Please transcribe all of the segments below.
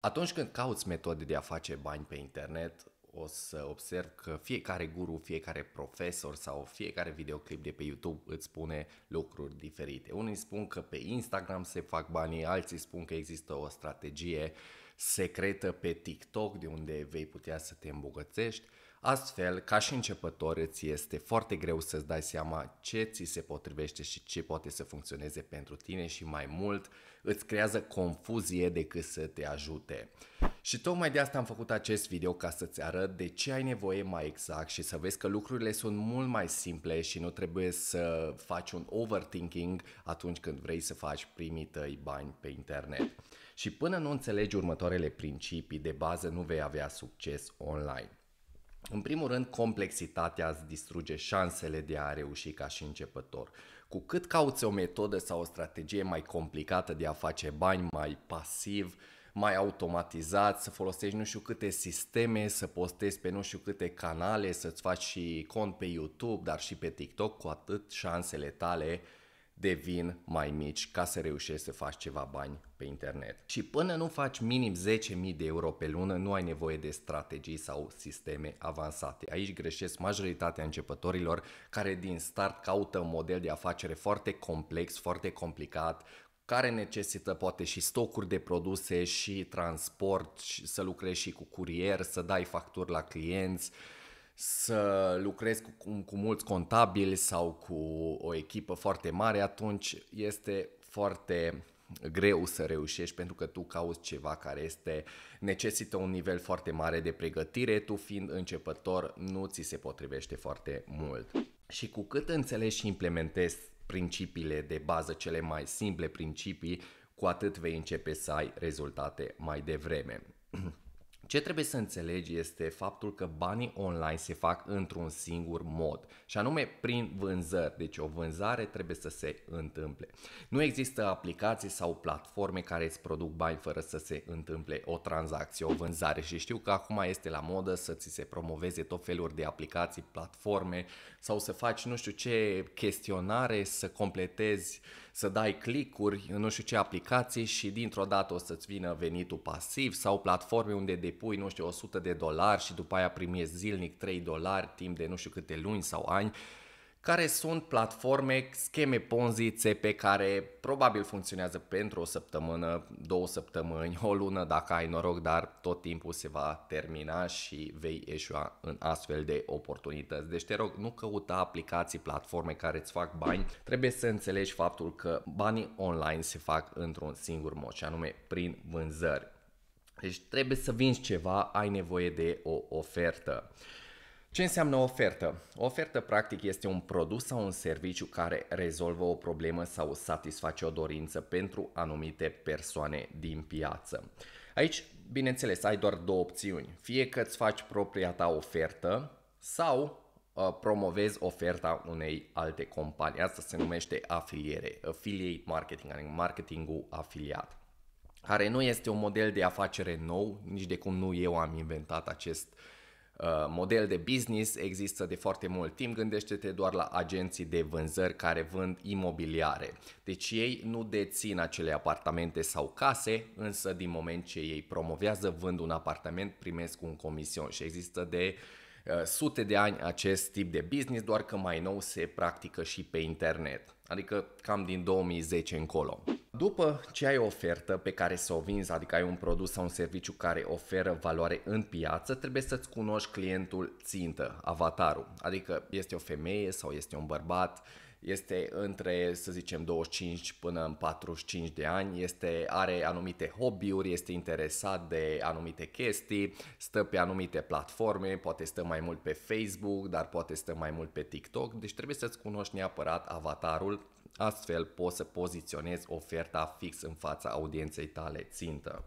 Atunci când cauți metode de a face bani pe internet, o să observ că fiecare guru, fiecare profesor sau fiecare videoclip de pe YouTube îți spune lucruri diferite. Unii spun că pe Instagram se fac banii, alții spun că există o strategie secretă pe TikTok de unde vei putea să te îmbogățești. Astfel, ca și începător, îți este foarte greu să-ți dai seama ce ți se potrivește și ce poate să funcționeze pentru tine și mai mult îți creează confuzie decât să te ajute. Și tocmai de asta am făcut acest video ca să-ți arăt de ce ai nevoie mai exact și să vezi că lucrurile sunt mult mai simple și nu trebuie să faci un overthinking atunci când vrei să faci primii tăi bani pe internet. Și până nu înțelegi următoarele principii de bază, nu vei avea succes online. În primul rând, complexitatea îți distruge șansele de a reuși ca și începător. Cu cât cauți o metodă sau o strategie mai complicată de a face bani, mai pasiv, mai automatizat, să folosești nu știu câte sisteme, să postezi pe nu știu câte canale, să-ți faci și cont pe YouTube, dar și pe TikTok, cu atât șansele tale devin mai mici ca să reușești să faci ceva bani pe internet. Și până nu faci minim 10.000 de euro pe lună, nu ai nevoie de strategii sau sisteme avansate. Aici greșesc majoritatea începătorilor care din start caută un model de afacere foarte complex, foarte complicat, care necesită poate și stocuri de produse și transport, și să lucrezi și cu curier, să dai facturi la clienți, să lucrezi cu mulți contabili sau cu o echipă foarte mare, atunci este foarte greu să reușești pentru că tu cauți ceva care necesită un nivel foarte mare de pregătire, tu fiind începător nu ți se potrivește foarte mult. Și cu cât înțelegi și implementezi principiile de bază, cele mai simple principii, cu atât vei începe să ai rezultate mai devreme. Ce trebuie să înțelegi este faptul că banii online se fac într-un singur mod, și anume prin vânzări. Deci o vânzare trebuie să se întâmple. Nu există aplicații sau platforme care îți produc bani fără să se întâmple o tranzacție, o vânzare. Și știu că acum este la modă să ți se promoveze tot felul de aplicații, platforme, sau să faci nu știu ce chestionare, să completezi, să dai click-uri în nu știu ce aplicații și dintr-o dată o să-ți vină venitul pasiv, sau platforme unde depui nu știu $100 și după aia primești zilnic $3 timp de nu știu câte luni sau ani, care sunt platforme, scheme Ponzi, țepe care probabil funcționează pentru o săptămână, 2 săptămâni, o lună dacă ai noroc, dar tot timpul se va termina și vei eșua în astfel de oportunități. Deci te rog, nu căuta aplicații, platforme care îți fac bani, trebuie să înțelegi faptul că banii online se fac într-un singur mod, și anume prin vânzări. Deci trebuie să vinzi ceva, ai nevoie de o ofertă. Ce înseamnă o ofertă? O ofertă practic este un produs sau un serviciu care rezolvă o problemă sau satisface o dorință pentru anumite persoane din piață. Aici, bineînțeles, ai doar două opțiuni. Fie că îți faci propria ta ofertă sau promovezi oferta unei alte companii. Asta se numește afiliere, affiliate marketing, adică marketingul afiliat, care nu este un model de afacere nou, nici de cum nu eu am inventat acest model de business, există de foarte mult timp. Gândește-te doar la agenții de vânzări care vând imobiliare. Deci ei nu dețin acele apartamente sau case, însă din moment ce ei promovează, vând un apartament, primesc un comision și există de sute de ani acest tip de business, doar că mai nou se practică și pe internet, adică cam din 2010 încolo. După ce ai o ofertă pe care să o vinzi, adică ai un produs sau un serviciu care oferă valoare în piață, trebuie să-ți cunoști clientul țintă, avatarul, adică este o femeie sau este un bărbat, este între, să zicem, 25 până în 45 de ani, are anumite hobby-uri, este interesat de anumite chestii, stă pe anumite platforme, poate stă mai mult pe Facebook, dar poate stă mai mult pe TikTok, deci trebuie să-ți cunoști neapărat avatarul, astfel poți să poziționezi oferta fix în fața audienței tale țintă.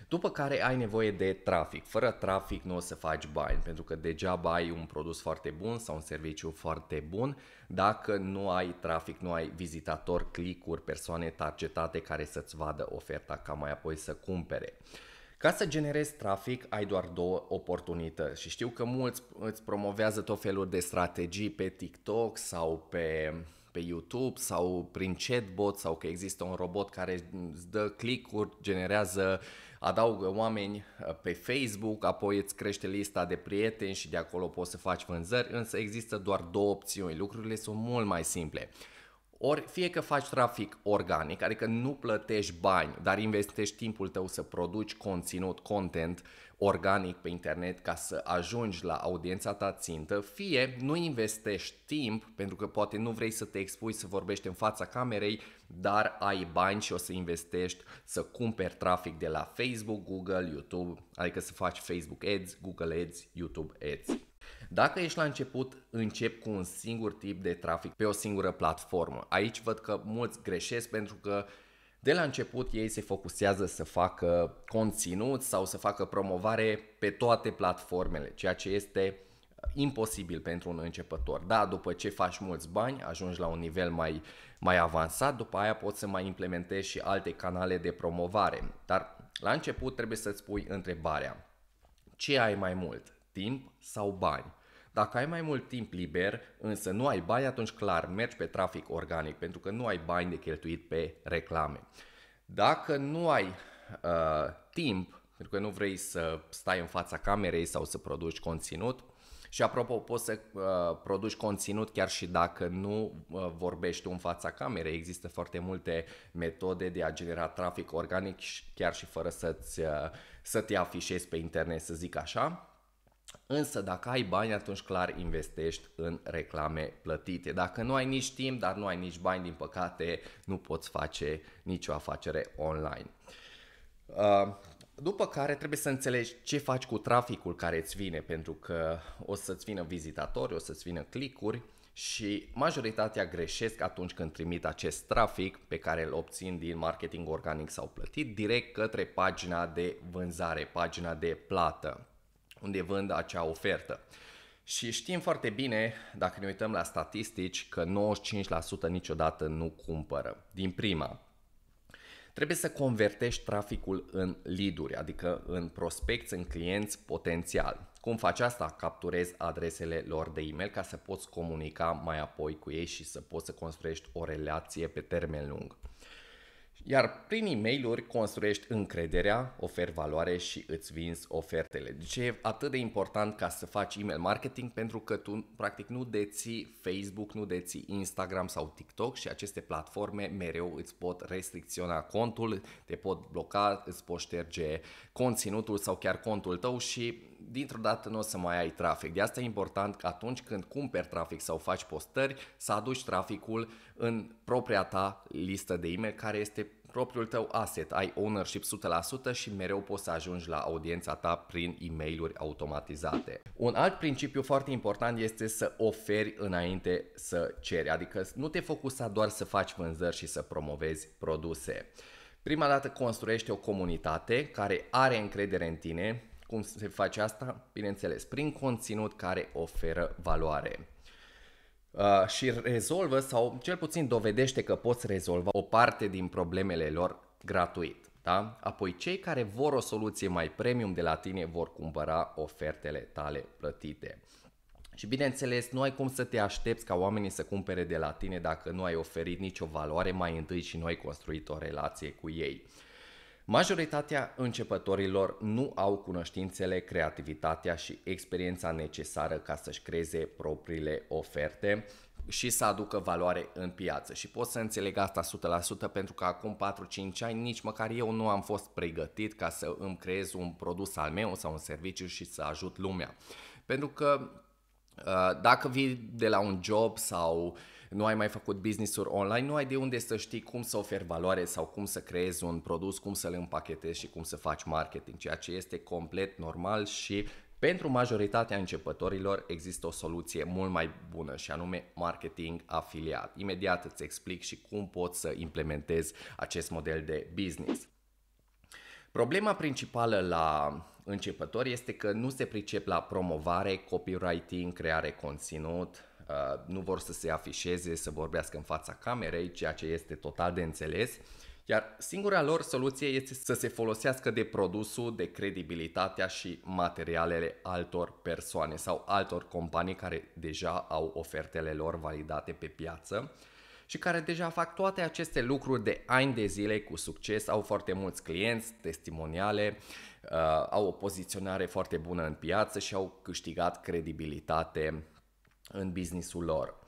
După care ai nevoie de trafic. Fără trafic nu o să faci bani, pentru că degeaba ai un produs foarte bun sau un serviciu foarte bun dacă nu ai trafic, nu ai vizitatori, click-uri, persoane targetate care să-ți vadă oferta ca mai apoi să cumpere. Ca să generezi trafic, ai doar două oportunități și știu că mulți îți promovează tot felul de strategii pe TikTok sau pe YouTube sau prin chatbot, sau că există un robot care îți dă click-uri, generează adaugă oameni pe Facebook, apoi îți crește lista de prieteni și de acolo poți să faci vânzări, însă există doar două opțiuni, lucrurile sunt mult mai simple. Ori fie că faci trafic organic, adică nu plătești bani, dar investești timpul tău să produci conținut, content organic pe internet ca să ajungi la audiența ta țintă, fie nu investești timp, pentru că poate nu vrei să te expui să vorbești în fața camerei, dar ai bani și o să investești să cumperi trafic de la Facebook, Google, YouTube, adică să faci Facebook Ads, Google Ads, YouTube Ads. Dacă ești la început, începi cu un singur tip de trafic pe o singură platformă. Aici văd că mulți greșesc pentru că de la început ei se focusează să facă conținut sau să facă promovare pe toate platformele, ceea ce este imposibil pentru un începător. Da, după ce faci mulți bani, ajungi la un nivel mai avansat, după aia poți să mai implementezi și alte canale de promovare. Dar la început trebuie să-ți pui întrebarea: ce ai mai mult? Timp sau bani? Dacă ai mai mult timp liber, însă nu ai bani, atunci clar, mergi pe trafic organic, pentru că nu ai bani de cheltuit pe reclame. Dacă nu ai timp, pentru că nu vrei să stai în fața camerei sau să produci conținut, și apropo, poți să produci conținut chiar și dacă nu vorbești tu în fața camerei. Există foarte multe metode de a genera trafic organic chiar și fără să te afișezi pe internet, să zic așa. Însă dacă ai bani, atunci clar investești în reclame plătite. Dacă nu ai nici timp, dar nu ai nici bani, din păcate, nu poți face nicio afacere online. După care trebuie să înțelegi ce faci cu traficul care îți vine, pentru că o să-ți vină vizitatori, o să-ți vină click-uri și majoritatea greșesc atunci când trimit acest trafic pe care îl obțin din marketing organic sau plătit direct către pagina de vânzare, pagina de plată, unde vând acea ofertă. Și știm foarte bine, dacă ne uităm la statistici, că 95% niciodată nu cumpără din prima. Trebuie să convertești traficul în lead-uri, adică în prospecți, în clienți potențiali. Cum faci asta? Capturezi adresele lor de e-mail ca să poți comunica mai apoi cu ei și să poți să construiești o relație pe termen lung. Iar prin e-mail-uri construiești încrederea, oferi valoare și îți vinzi ofertele. De ce e atât de important ca să faci email marketing? Pentru că tu practic nu deții Facebook, nu deții Instagram sau TikTok și aceste platforme mereu îți pot restricționa contul, te pot bloca, îți pot șterge conținutul sau chiar contul tău și dintr-o dată nu o să mai ai trafic. De asta e important că atunci când cumperi trafic sau faci postări, să aduci traficul în propria ta listă de e-mail care este propriul tău asset. Ai ownership 100% și mereu poți să ajungi la audiența ta prin e-mail-uri automatizate. Un alt principiu foarte important este să oferi înainte să ceri, adică nu te focusa doar să faci vânzări și să promovezi produse. Prima dată construiește o comunitate care are încredere în tine. Cum se face asta? Bineînțeles, prin conținut care oferă valoare. Și rezolvă sau cel puțin dovedește că poți rezolva o parte din problemele lor gratuit. Da? Apoi cei care vor o soluție mai premium de la tine vor cumpăra ofertele tale plătite. Și bineînțeles, nu ai cum să te aștepți ca oamenii să cumpere de la tine dacă nu ai oferit nicio valoare mai întâi și nu ai construit o relație cu ei. Majoritatea începătorilor nu au cunoștințele, creativitatea și experiența necesară ca să-și creeze propriile oferte și să aducă valoare în piață. Și pot să înțeleg asta 100% pentru că acum 4-5 ani nici măcar eu nu am fost pregătit ca să îmi creez un produs al meu sau un serviciu și să ajut lumea. Pentru că dacă vii de la un job sau nu ai mai făcut business-uri online, nu ai de unde să știi cum să oferi valoare sau cum să creezi un produs, cum să-l împachetezi și cum să faci marketing, ceea ce este complet normal și pentru majoritatea începătorilor există o soluție mult mai bună și anume marketing afiliat. Imediat îți explic și cum poți să implementezi acest model de business. Problema principală la începători este că nu se pricep la promovare, copywriting, creare conținut, nu vor să se afișeze, să vorbească în fața camerei, ceea ce este total de înțeles, iar singura lor soluție este să se folosească de produsul, de credibilitatea și materialele altor persoane sau altor companii care deja au ofertele lor validate pe piață și care deja fac toate aceste lucruri de ani de zile cu succes, au foarte mulți clienți, testimoniale, au o poziționare foarte bună în piață și au câștigat credibilitate în businessul lor.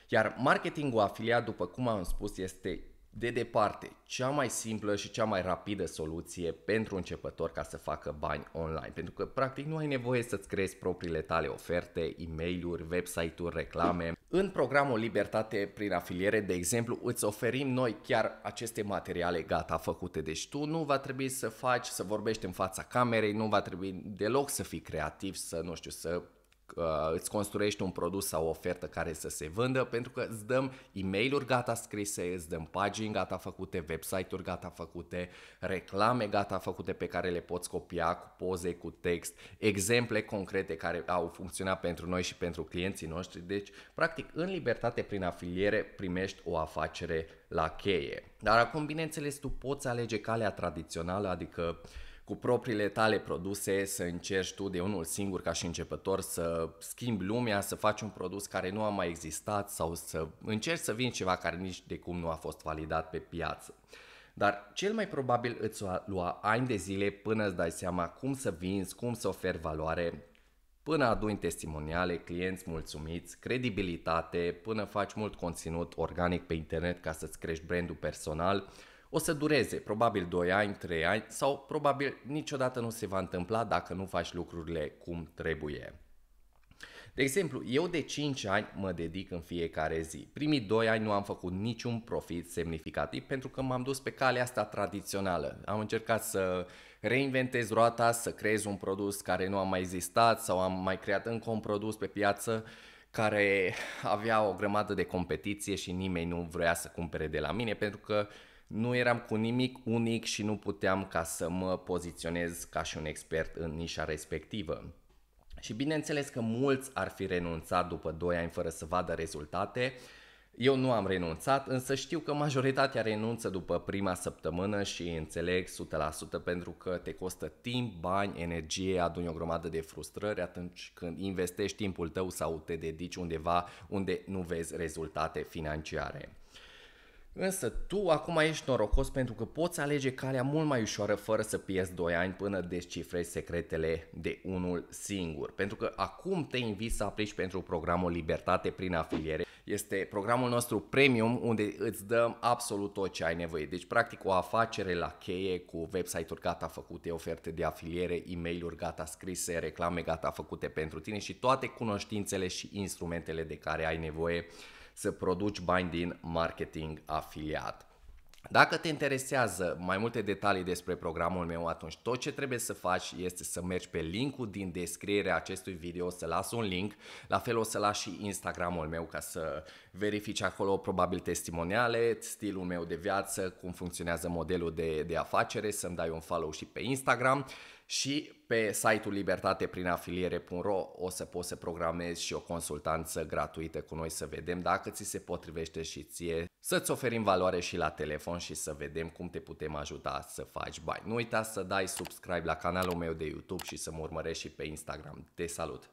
Iar marketingul afiliat, după cum am spus, este de departe cea mai simplă și cea mai rapidă soluție pentru începători ca să facă bani online. Pentru că practic nu ai nevoie să-ți creezi propriile tale oferte, e-mail-uri, website-uri, reclame. În programul Libertate prin afiliere, de exemplu, îți oferim noi chiar aceste materiale gata făcute. Deci tu nu va trebui să faci, să vorbești în fața camerei, nu va trebui deloc să fii creativ, să, nu știu, să îți construiești un produs sau o ofertă care să se vândă, pentru că îți dăm e-mail-uri gata scrise, îți dăm pagini gata făcute, website-uri gata făcute, reclame gata făcute pe care le poți copia cu poze, cu text, exemple concrete care au funcționat pentru noi și pentru clienții noștri. Deci, practic, în Libertate prin afiliere primești o afacere la cheie. Dar acum, bineînțeles, tu poți alege calea tradițională, adică cu propriile tale produse să încerci tu de unul singur ca și începător să schimbi lumea, să faci un produs care nu a mai existat sau să încerci să vinzi ceva care nici de cum nu a fost validat pe piață. Dar cel mai probabil îți va lua ani de zile până îți dai seama cum să vinzi, cum să oferi valoare, până aduni testimoniale, clienți mulțumiți, credibilitate, până faci mult conținut organic pe internet ca să-ți crești brandul personal. O să dureze probabil 2 ani, 3 ani sau probabil niciodată nu se va întâmpla dacă nu faci lucrurile cum trebuie. De exemplu, eu de 5 ani mă dedic în fiecare zi. Primii 2 ani nu am făcut niciun profit semnificativ pentru că m-am dus pe calea asta tradițională. Am încercat să reinventez roata, să creez un produs care nu a mai existat sau am mai creat încă un produs pe piață care avea o grămadă de competiție și nimeni nu vrea să cumpere de la mine pentru că nu eram cu nimic unic și nu puteam ca să mă poziționez ca și un expert în nișa respectivă. Și bineînțeles că mulți ar fi renunțat după 2 ani fără să vadă rezultate. Eu nu am renunțat, însă știu că majoritatea renunță după prima săptămână și înțeleg 100% pentru că te costă timp, bani, energie, aduni o grămadă de frustrări atunci când investești timpul tău sau te dedici undeva unde nu vezi rezultate financiare. Însă tu acum ești norocos pentru că poți alege calea mult mai ușoară fără să pierzi 2 ani până descifrezi secretele de unul singur. Pentru că acum te invit să aplici pentru programul Libertate prin afiliere. Este programul nostru premium unde îți dăm absolut tot ce ai nevoie. Deci practic o afacere la cheie cu website-uri gata făcute, oferte de afiliere, e-mail-uri gata scrise, reclame gata făcute pentru tine și toate cunoștințele și instrumentele de care ai nevoie să produci bani din marketing afiliat. Dacă te interesează mai multe detalii despre programul meu, atunci tot ce trebuie să faci este să mergi pe linkul din descrierea acestui video, să las un link, la fel o să las și Instagramul meu ca să verifici acolo probabil testimoniale, stilul meu de viață, cum funcționează modelul de afacere, să-mi dai un follow și pe Instagram. Și pe site-ul libertateprinafiliere.ro o să poți să programezi și o consultanță gratuită cu noi să vedem dacă ți se potrivește și ție, să-ți oferim valoare și la telefon și să vedem cum te putem ajuta să faci bani. Nu uita să dai subscribe la canalul meu de YouTube și să mă urmărești și pe Instagram. Te salut!